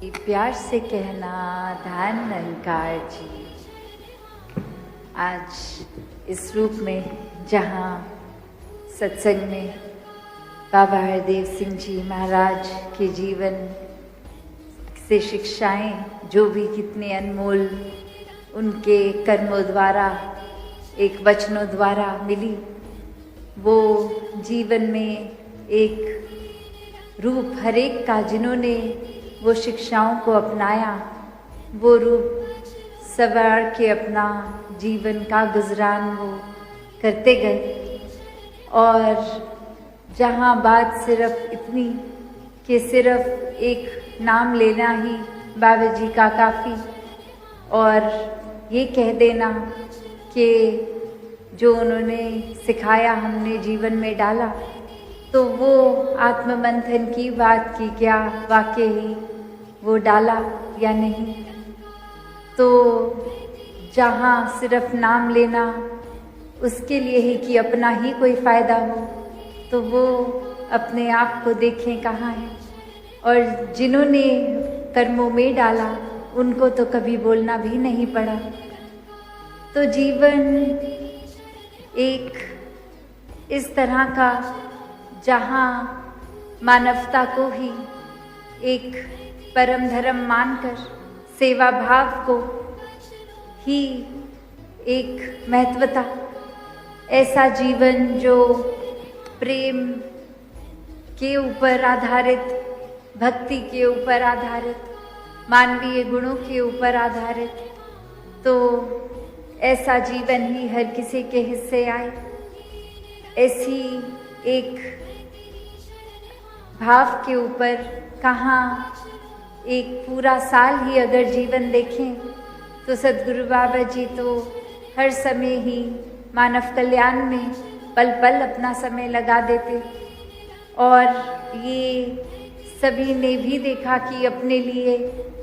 प्यार से कहना ध्यान निरंकार जी। आज इस रूप में जहाँ सत्संग में बाबा हरदेव सिंह जी महाराज के जीवन से शिक्षाएं जो भी कितने अनमोल उनके कर्मों द्वारा एक वचनों द्वारा मिली, वो जीवन में एक रूप हर एक का जिन्होंने वो शिक्षाओं को अपनाया, वो रूप सवार के अपना जीवन का गुजरान वो करते गए। और जहाँ बात सिर्फ इतनी कि सिर्फ एक नाम लेना ही बाबा जी का काफ़ी, और ये कह देना कि जो उन्होंने सिखाया हमने जीवन में डाला, तो वो आत्ममंथन की बात की क्या वाकई वो डाला या नहीं। तो जहाँ सिर्फ नाम लेना उसके लिए ही कि अपना ही कोई फ़ायदा हो, तो वो अपने आप को देखें कहाँ है। और जिन्होंने कर्मों में डाला उनको तो कभी बोलना भी नहीं पड़ा। तो जीवन एक इस तरह का जहाँ मानवता को ही एक परम धर्म मानकर सेवा भाव को ही एक महत्वता, ऐसा जीवन जो प्रेम के ऊपर आधारित, भक्ति के ऊपर आधारित, मानवीय गुणों के ऊपर आधारित, तो ऐसा जीवन ही हर किसी के हिस्से आए। ऐसी एक भाव के ऊपर कहाँ एक पूरा साल ही अगर जीवन देखें तो सद्गुरु बाबा जी तो हर समय ही मानव कल्याण में पल पल अपना समय लगा देते। और ये सभी ने भी देखा कि अपने लिए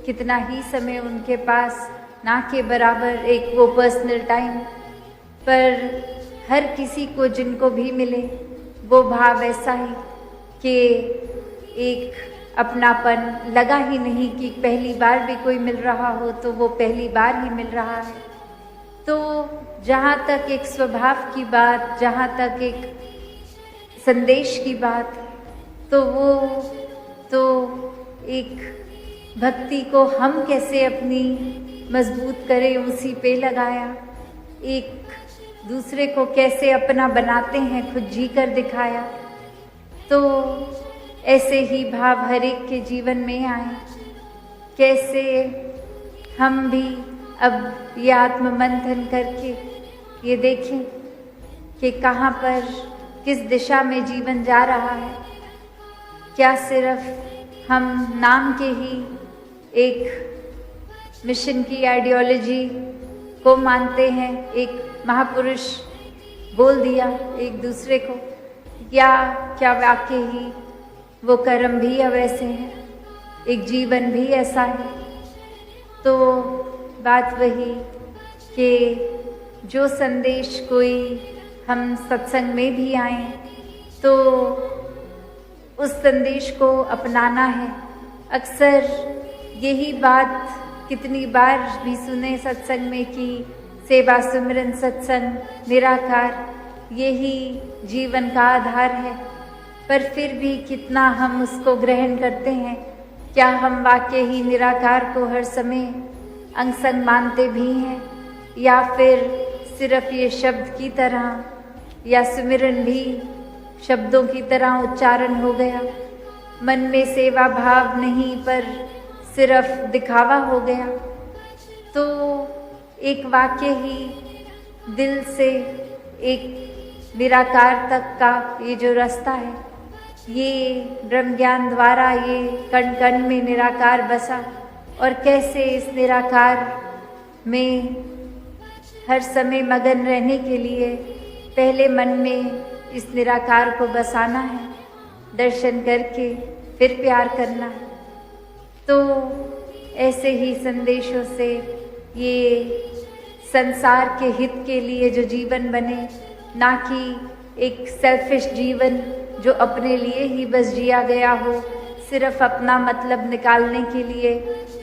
कितना ही समय उनके पास ना के बराबर एक वो पर्सनल टाइम, पर हर किसी को जिनको भी मिले वो भाव ऐसा ही कि एक अपनापन लगा ही नहीं कि पहली बार भी कोई मिल रहा हो तो वो पहली बार ही मिल रहा है। तो जहाँ तक एक स्वभाव की बात, जहाँ तक एक संदेश की बात, तो वो तो एक भक्ति को हम कैसे अपनी मजबूत करें उसी पे लगाया, एक दूसरे को कैसे अपना बनाते हैं खुद जी कर दिखाया। तो ऐसे ही भाव हर एक के जीवन में आए, कैसे हम भी अब ये आत्ममंथन करके ये देखें कि कहाँ पर किस दिशा में जीवन जा रहा है। क्या सिर्फ हम नाम के ही एक मिशन की आइडियोलॉजी को मानते हैं, एक महापुरुष बोल दिया एक दूसरे को, या क्या वाकई ही वो कर्म भी अब ऐसे हैं, एक जीवन भी ऐसा है। तो बात वही कि जो संदेश कोई हम सत्संग में भी आए तो उस संदेश को अपनाना है। अक्सर यही बात कितनी बार भी सुने सत्संग में कि सेवा सुमिरन सत्संग निराकार यही जीवन का आधार है, पर फिर भी कितना हम उसको ग्रहण करते हैं। क्या हम वाकई ही निराकार को हर समय अंग संग मानते भी हैं, या फिर सिर्फ ये शब्द की तरह या सुमिरन भी शब्दों की तरह उच्चारण हो गया, मन में सेवा भाव नहीं पर सिर्फ दिखावा हो गया। तो एक वाकई ही दिल से एक निराकार तक का ये जो रास्ता है, ये ब्रह्म ज्ञान द्वारा ये कण कण में निराकार बसा, और कैसे इस निराकार में हर समय मगन रहने के लिए पहले मन में इस निराकार को बसाना है, दर्शन करके फिर प्यार करना है। तो ऐसे ही संदेशों से ये संसार के हित के लिए जो जीवन बने, ना कि एक सेल्फिश जीवन जो अपने लिए ही बस जिया गया हो, सिर्फ अपना मतलब निकालने के लिए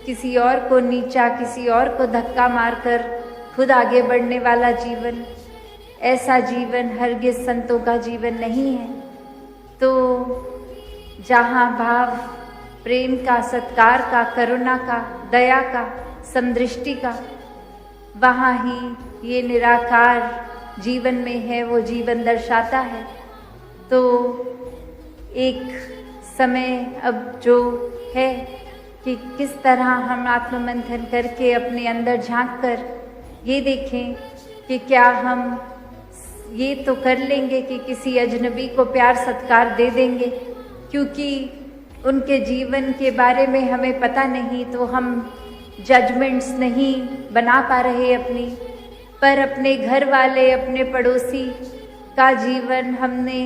किसी और को नीचा, किसी और को धक्का मारकर खुद आगे बढ़ने वाला जीवन, ऐसा जीवन हरगिज संतों का जीवन नहीं है। तो जहाँ भाव प्रेम का, सत्कार का, करुणा का, दया का, समदृष्टि का, वहाँ ही ये निराकार जीवन में है, वो जीवन दर्शाता है। तो एक समय अब जो है कि किस तरह हम आत्ममंथन करके अपने अंदर झांक कर ये देखें कि क्या हम ये तो कर लेंगे कि किसी अजनबी को प्यार सत्कार दे देंगे, क्योंकि उनके जीवन के बारे में हमें पता नहीं, तो हम जजमेंट्स नहीं बना पा रहे अपनी। पर अपने घर वाले, अपने पड़ोसी का जीवन हमने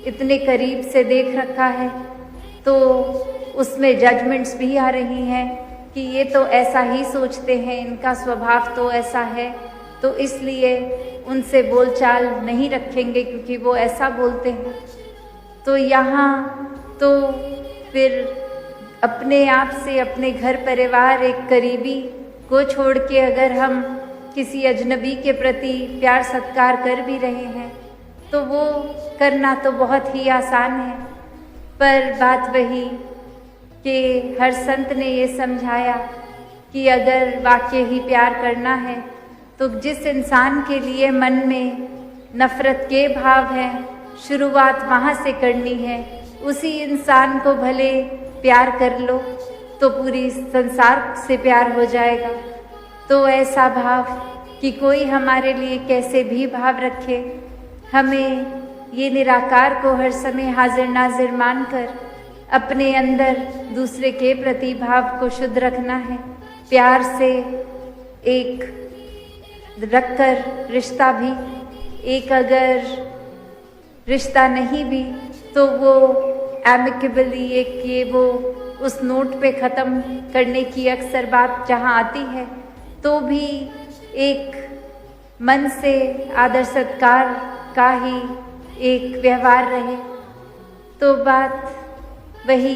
इतने करीब से देख रखा है, तो उसमें जजमेंट्स भी आ रही हैं कि ये तो ऐसा ही सोचते हैं, इनका स्वभाव तो ऐसा है, तो इसलिए उनसे बोलचाल नहीं रखेंगे क्योंकि वो ऐसा बोलते हैं। तो यहाँ तो फिर अपने आप से, अपने घर परिवार, एक करीबी को छोड़ के अगर हम किसी अजनबी के प्रति प्यार सत्कार कर भी रहे हैं तो वो करना तो बहुत ही आसान है। पर बात वही कि हर संत ने ये समझाया कि अगर वाकई ही प्यार करना है तो जिस इंसान के लिए मन में नफ़रत के भाव हैं, शुरुआत वहाँ से करनी है। उसी इंसान को भले प्यार कर लो तो पूरी संसार से प्यार हो जाएगा। तो ऐसा भाव कि कोई हमारे लिए कैसे भी भाव रखे, हमें ये निराकार को हर समय हाजिर नाजिर मानकर अपने अंदर दूसरे के प्रति भाव को शुद्ध रखना है। प्यार से एक रखकर रिश्ता भी, एक अगर रिश्ता नहीं भी तो वो एमिकेबली एक ये वो उस नोट पे ख़त्म करने की अक्सर बात जहाँ आती है, तो भी एक मन से आदर सत्कार का ही एक व्यवहार रहे। तो बात वही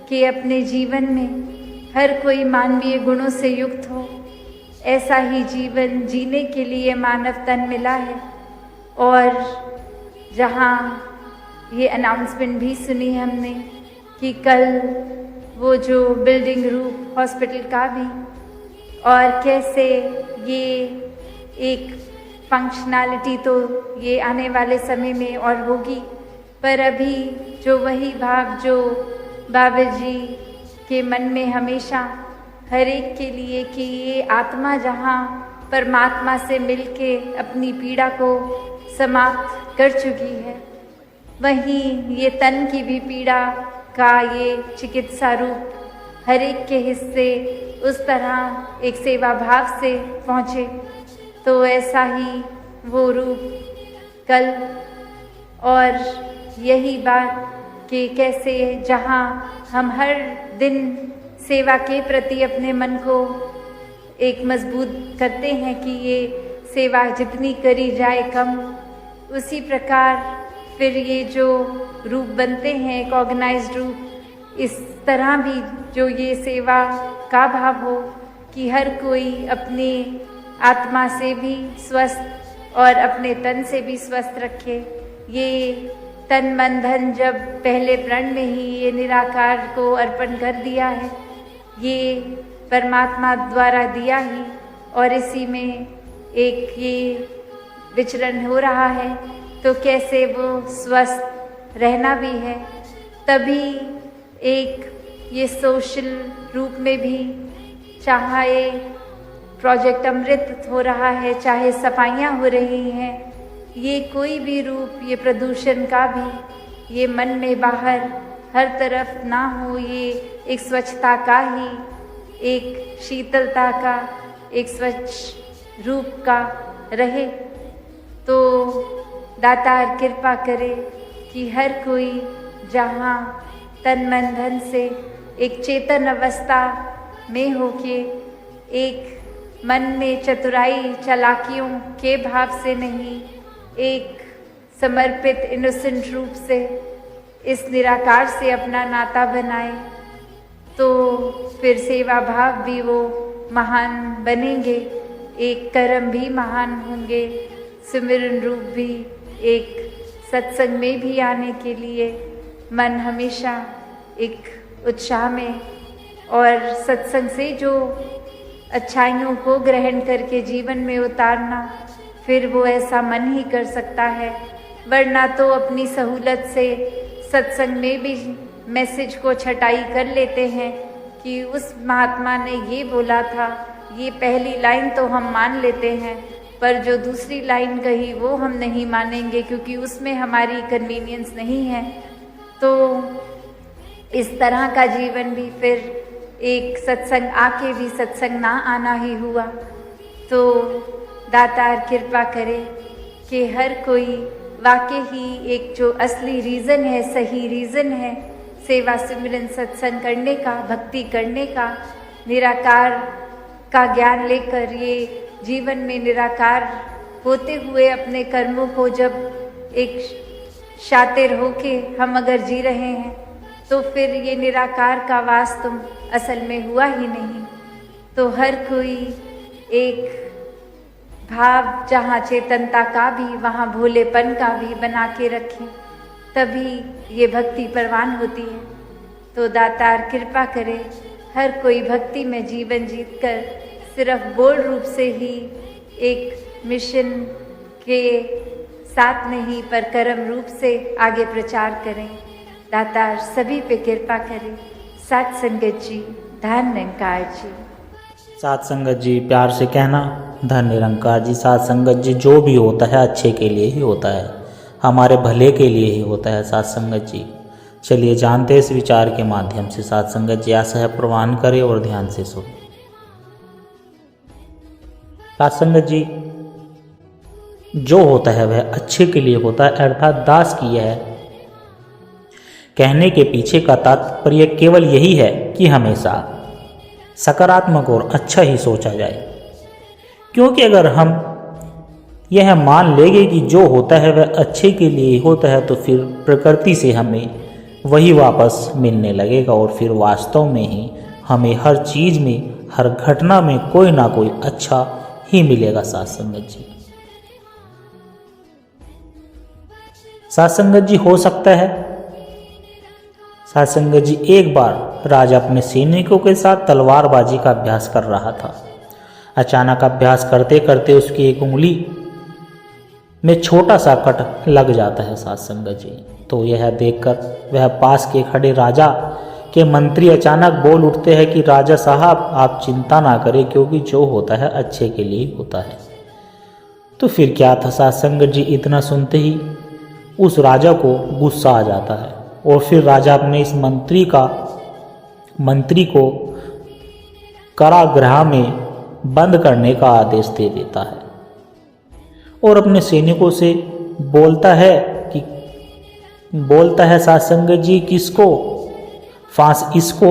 कि अपने जीवन में हर कोई मानवीय गुणों से युक्त हो, ऐसा ही जीवन जीने के लिए मानव तन मिला है। और जहाँ ये अनाउंसमेंट भी सुनी हमने कि कल वो जो बिल्डिंग रूप हॉस्पिटल का भी, और कैसे ये एक फंक्शनैलिटी तो ये आने वाले समय में और होगी, पर अभी जो वही भाव जो बाबा जी के मन में हमेशा हर एक के लिए कि ये आत्मा जहाँ परमात्मा से मिलके अपनी पीड़ा को समाप्त कर चुकी है, वहीं ये तन की भी पीड़ा का ये चिकित्सा रूप हर एक के हिस्से उस तरह एक सेवा भाव से पहुँचे। तो ऐसा ही वो रूप कल, और यही बात कि कैसे जहाँ हम हर दिन सेवा के प्रति अपने मन को एक मजबूत करते हैं कि ये सेवा जितनी करी जाए कम, उसी प्रकार फिर ये जो रूप बनते हैं एक ऑर्गेनाइज्ड रूप, इस तरह भी जो ये सेवा का भाव हो कि हर कोई अपनी आत्मा से भी स्वस्थ और अपने तन से भी स्वस्थ रखे। ये तन मन धन जब पहले प्रण में ही ये निराकार को अर्पण कर दिया है, ये परमात्मा द्वारा दिया ही, और इसी में एक ये विचरण हो रहा है, तो कैसे वो स्वस्थ रहना भी है। तभी एक ये सोशल रूप में भी, चाहे प्रोजेक्ट अमृत हो रहा है, चाहे सफाइयाँ हो रही हैं, ये कोई भी रूप, ये प्रदूषण का भी, ये मन में बाहर हर तरफ ना हो, ये एक स्वच्छता का ही, एक शीतलता का, एक स्वच्छ रूप का रहे। तो दातार कृपा करे कि हर कोई जहाँ तन मन धन से एक चेतन अवस्था में होके, एक मन में चतुराई चालाकियों के भाव से नहीं, एक समर्पित इनोसेंट रूप से इस निराकार से अपना नाता बनाए तो फिर सेवा भाव भी वो महान बनेंगे, एक कर्म भी महान होंगे, सिमरन रूप भी, एक सत्संग में भी आने के लिए मन हमेशा एक उत्साह में, और सत्संग से जो अच्छाइयों को ग्रहण करके जीवन में उतारना, फिर वो ऐसा मन ही कर सकता है। वरना तो अपनी सहूलत से सत्संग में भी मैसेज को छटाई कर लेते हैं कि उस महात्मा ने ये बोला था, ये पहली लाइन तो हम मान लेते हैं, पर जो दूसरी लाइन कही वो हम नहीं मानेंगे क्योंकि उसमें हमारी कन्वीनियंस नहीं है। तो इस तरह का जीवन भी फिर एक सत्संग आके भी सत्संग ना आना ही हुआ। तो दातार कृपा करे कि हर कोई वाकई ही एक जो असली रीज़न है, सही रीज़न है सेवा सिमरन सत्संग करने का, भक्ति करने का, निराकार का ज्ञान लेकर ये जीवन में निराकार होते हुए अपने कर्मों को जब एक शातिर होके हम अगर जी रहे हैं तो फिर ये निराकार का वास तुम असल में हुआ ही नहीं। तो हर कोई एक भाव जहाँ चेतनता का भी वहाँ भोलेपन का भी बना के रखें, तभी ये भक्ति परवान होती है। तो दातार कृपा करे हर कोई भक्ति में जीवन जीतकर सिर्फ बोल रूप से ही एक मिशन के साथ नहीं पर कर्म रूप से आगे प्रचार करें। दातार सभी पे कृपा करें। सात संगत जी, धन निरंकार जी। सात संगत जी प्यार से कहना, धन निरंकार जी। सात संगत जी, जो भी होता है अच्छे के लिए ही होता है, हमारे भले के लिए ही होता है सात संगत जी। चलिए जानते हैं इस विचार के माध्यम से। सात संगत जी आशा है प्रवान करें और ध्यान से सुने। सात संगत जी, जो होता है वह अच्छे के लिए होता है, अर्थात दास की यह कहने के पीछे का तात्पर्य केवल यही है कि हमेशा सकारात्मक और अच्छा ही सोचा जाए। क्योंकि अगर हम यह मान लेंगे कि जो होता है वह अच्छे के लिए होता है तो फिर प्रकृति से हमें वही वापस मिलने लगेगा और फिर वास्तव में ही हमें हर चीज़ में, हर घटना में कोई ना कोई अच्छा ही मिलेगा। सात संगत जी, सात संगत जी हो सकता है सात संगत जी, एक बार राजा अपने सैनिकों के साथ तलवारबाजी का अभ्यास कर रहा था। अचानक अभ्यास करते करते उसकी एक उंगली में छोटा सा कट लग जाता है सात संगत जी। तो यह देखकर वह पास के खड़े राजा के मंत्री अचानक बोल उठते हैं कि राजा साहब आप चिंता ना करें, क्योंकि जो होता है अच्छे के लिए होता है। तो फिर क्या था सात संगत जी, इतना सुनते ही उस राजा को गुस्सा आ जाता है और फिर राजा अपने इस मंत्री को कारागृह में बंद करने का आदेश दे देता है और अपने सैनिकों से बोलता है सात संगत जी, इसको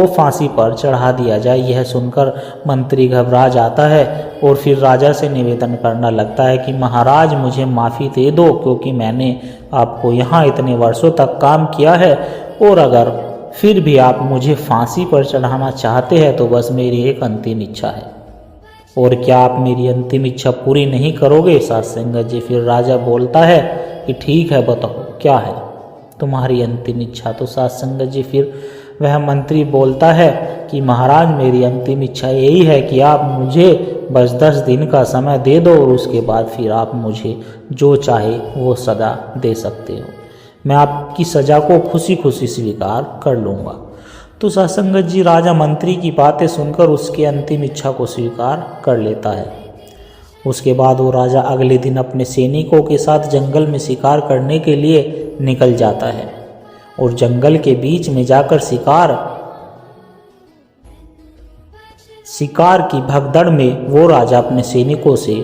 फांसी पर चढ़ा दिया जाए। यह सुनकर मंत्री घबरा जाता है और फिर राजा से निवेदन करना लगता है कि महाराज मुझे माफ़ी दे दो, क्योंकि मैंने आपको यहाँ इतने वर्षों तक काम किया है और अगर फिर भी आप मुझे फांसी पर चढ़ाना चाहते हैं तो बस मेरी एक अंतिम इच्छा है। और क्या आप मेरी अंतिम इच्छा पूरी नहीं करोगे? सात संगत जी, फिर राजा बोलता है कि ठीक है, बताओ क्या है तुम्हारी अंतिम इच्छा। तो सात संगत जी, फिर वह मंत्री बोलता है कि महाराज मेरी अंतिम इच्छा यही है कि आप मुझे बस 10 दिन का समय दे दो और उसके बाद फिर आप मुझे जो चाहे वो सजा दे सकते हो। मैं आपकी सजा को खुशी खुशी स्वीकार कर लूँगा। तो सात संगत जी, राजा मंत्री की बातें सुनकर उसकी अंतिम इच्छा को स्वीकार कर लेता है। उसके बाद वो राजा अगले दिन अपने सैनिकों के साथ जंगल में शिकार करने के लिए निकल जाता है और जंगल के बीच में जाकर शिकार की भगदड़ में वो राजा अपने सैनिकों से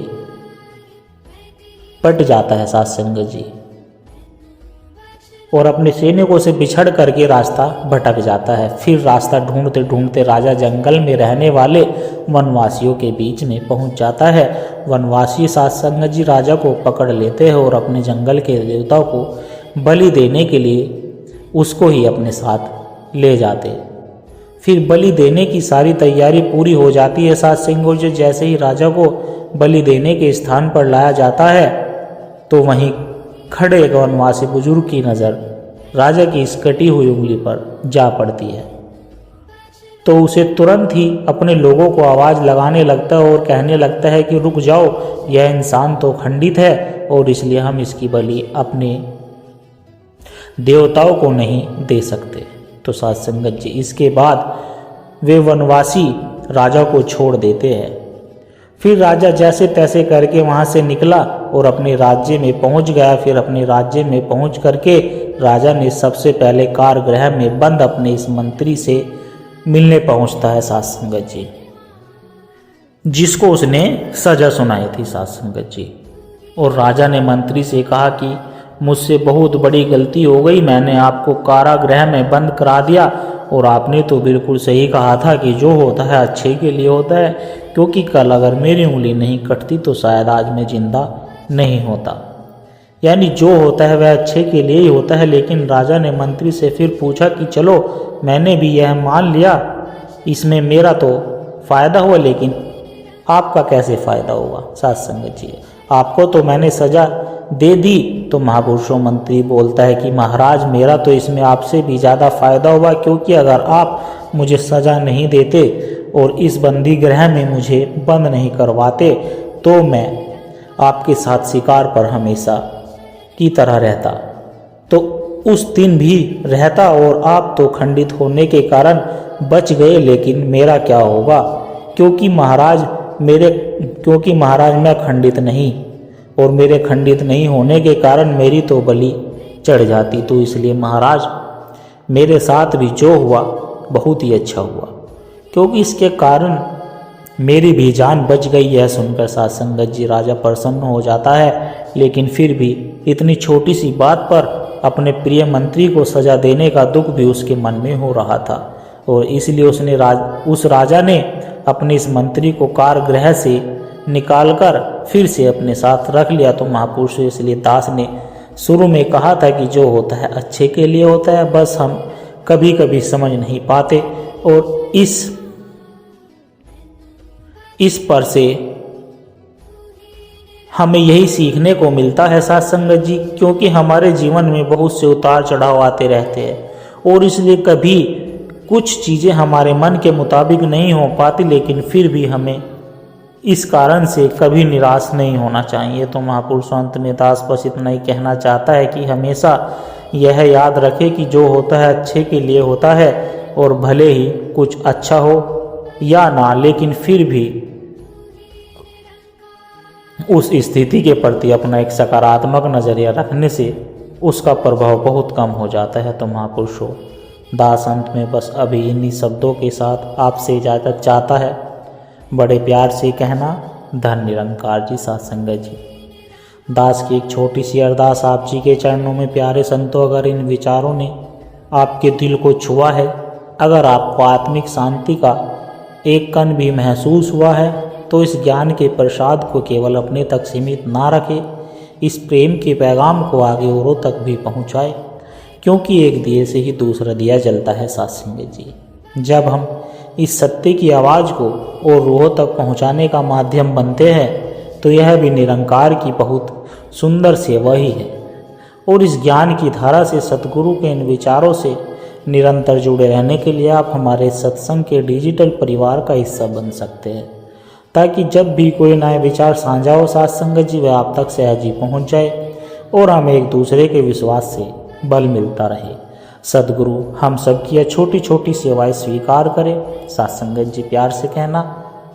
पट जाता है सात संगत जी, और अपने सैनिकों से बिछड़ करके रास्ता भटक जाता है। फिर रास्ता ढूंढते ढूंढते राजा जंगल में रहने वाले वनवासियों के बीच में पहुंच जाता है। वनवासी सात संगत जी राजा को पकड़ लेते हैं और अपने जंगल के देवता को बलि देने के लिए उसको ही अपने साथ ले जाते। फिर बलि देने की सारी तैयारी पूरी हो जाती है सात सिंहों से। जैसे ही राजा को बलि देने के स्थान पर लाया जाता है तो वहीं खड़े एक वनवासी बुजुर्ग की नज़र राजा की इस कटी हुई उंगली पर जा पड़ती है, तो उसे तुरंत ही अपने लोगों को आवाज़ लगाने लगता है और कहने लगता है कि रुक जाओ, यह इंसान तो खंडित है और इसलिए हम इसकी बलि अपने देवताओं को नहीं दे सकते। तो साध संगत जी, इसके बाद वे वनवासी राजा को छोड़ देते हैं। फिर राजा जैसे तैसे करके वहाँ से निकला और अपने राज्य में पहुँच गया। फिर अपने राज्य में पहुँच करके राजा ने सबसे पहले कारागृह में बंद अपने इस मंत्री से मिलने पहुँचता है साध संगत जी, जिसको उसने सजा सुनाई थी साध संगत जी। और राजा ने मंत्री से कहा कि मुझसे बहुत बड़ी गलती हो गई, मैंने आपको कारागृह में बंद करा दिया और आपने तो बिल्कुल सही कहा था कि जो होता है अच्छे के लिए होता है, क्योंकि कल अगर मेरी उंगली नहीं कटती तो शायद आज मैं जिंदा नहीं होता। यानी जो होता है वह अच्छे के लिए ही होता है। लेकिन राजा ने मंत्री से फिर पूछा कि चलो मैंने भी यह मान लिया, इसमें मेरा तो फायदा हुआ, लेकिन आपका कैसे फायदा होगा साध संगत जी? आपको तो मैंने सजा दे दी। तो महापुरुषों मंत्री बोलता है कि महाराज, मेरा तो इसमें आपसे भी ज़्यादा फायदा हुआ, क्योंकि अगर आप मुझे सजा नहीं देते और इस बंदी गृह में मुझे बंद नहीं करवाते तो मैं आपके साथ शिकार पर हमेशा की तरह रहता, तो उस दिन भी रहता और आप तो खंडित होने के कारण बच गए। लेकिन मेरा क्या होगा, क्योंकि महाराज मैं खंडित नहीं, और मेरे खंडित नहीं होने के कारण मेरी तो बलि चढ़ जाती। तो इसलिए महाराज मेरे साथ भी जो हुआ बहुत ही अच्छा हुआ, क्योंकि इसके कारण मेरी भी जान बच गई। यह सुनकर साध संगत जी राजा प्रसन्न हो जाता है, लेकिन फिर भी इतनी छोटी सी बात पर अपने प्रिय मंत्री को सजा देने का दुख भी उसके मन में हो रहा था। और इसलिए उस राजा ने अपने इस मंत्री को कारागृह से निकालकर फिर से अपने साथ रख लिया। तो महापुरुष इसलिए दास ने शुरू में कहा था कि जो होता है अच्छे के लिए होता है, बस हम कभी कभी समझ नहीं पाते। और इस पर से हमें यही सीखने को मिलता है साध संगत जी, क्योंकि हमारे जीवन में बहुत से उतार चढ़ाव आते रहते हैं और इसलिए कभी कुछ चीज़ें हमारे मन के मुताबिक नहीं हो पाती, लेकिन फिर भी हमें इस कारण से कभी निराश नहीं होना चाहिए। तो महापुरुष अंत में दास बस इतना ही कहना चाहता है कि हमेशा यह याद रखे कि जो होता है अच्छे के लिए होता है, और भले ही कुछ अच्छा हो या ना, लेकिन फिर भी उस स्थिति के प्रति अपना एक सकारात्मक नज़रिया रखने से उसका प्रभाव बहुत कम हो जाता है। तो महापुरुषों दास अंत में बस अभी इन्हीं शब्दों के साथ आपसे इजाज़त चाहता है। बड़े प्यार से कहना, धन निरंकार जी साध संगत जी। दास की एक छोटी सी अरदास आप जी के चरणों में। प्यारे संतों, अगर इन विचारों ने आपके दिल को छुआ है, अगर आपको आत्मिक शांति का एक कण भी महसूस हुआ है, तो इस ज्ञान के प्रसाद को केवल अपने तक सीमित ना रखें, इस प्रेम के पैगाम को आगे औरों तक भी पहुँचाए, क्योंकि एक दिए से ही दूसरा दिया जलता है साध संगत जी। जब हम इस सत्य की आवाज़ को और रूहों तक पहुंचाने का माध्यम बनते हैं, तो यह भी निरंकार की बहुत सुंदर सेवा ही है। और इस ज्ञान की धारा से, सतगुरु के इन विचारों से निरंतर जुड़े रहने के लिए आप हमारे सत्संग के डिजिटल परिवार का हिस्सा बन सकते हैं, ताकि जब भी कोई नया विचार साझा हो साध संगत जी, वह आप तक सहज ही पहुँच जाए और हमें एक दूसरे के विश्वास से बल मिलता रहे। सदगुरु हम सबकी यह छोटी छोटी सेवाएं स्वीकार करें। साध संगत जी प्यार से कहना,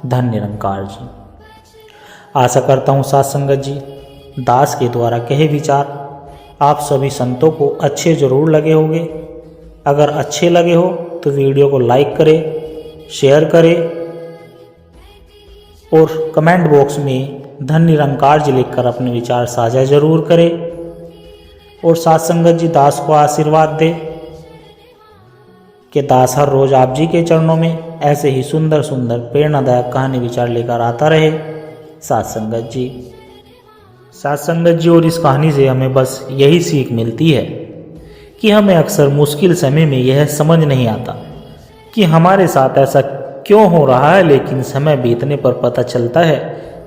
धन निरंकार जी। आशा करता हूँ साध संगत जी दास के द्वारा कहे विचार आप सभी संतों को अच्छे जरूर लगे होंगे। अगर अच्छे लगे हो तो वीडियो को लाइक करें, शेयर करें और कमेंट बॉक्स में धन निरंकार जी लिखकर अपने विचार साझा जरूर करें। और साध संगत जी दास को आशीर्वाद दे कि दास हर रोज आप जी के चरणों में ऐसे ही सुंदर सुंदर प्रेरणादायक कहानी विचार लेकर आता रहे। साध संगत जी और इस कहानी से हमें बस यही सीख मिलती है कि हमें अक्सर मुश्किल समय में यह समझ नहीं आता कि हमारे साथ ऐसा क्यों हो रहा है, लेकिन समय बीतने पर पता चलता है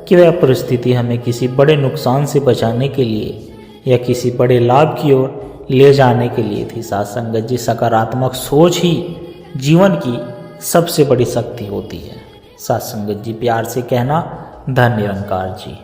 कि वह परिस्थिति हमें किसी बड़े नुकसान से बचाने के लिए या किसी बड़े लाभ की ओर ले जाने के लिए थी। साथ संगत जी, सकारात्मक सोच ही जीवन की सबसे बड़ी शक्ति होती है। साथ संगत जी, प्यार से कहना, धन निरंकार जी।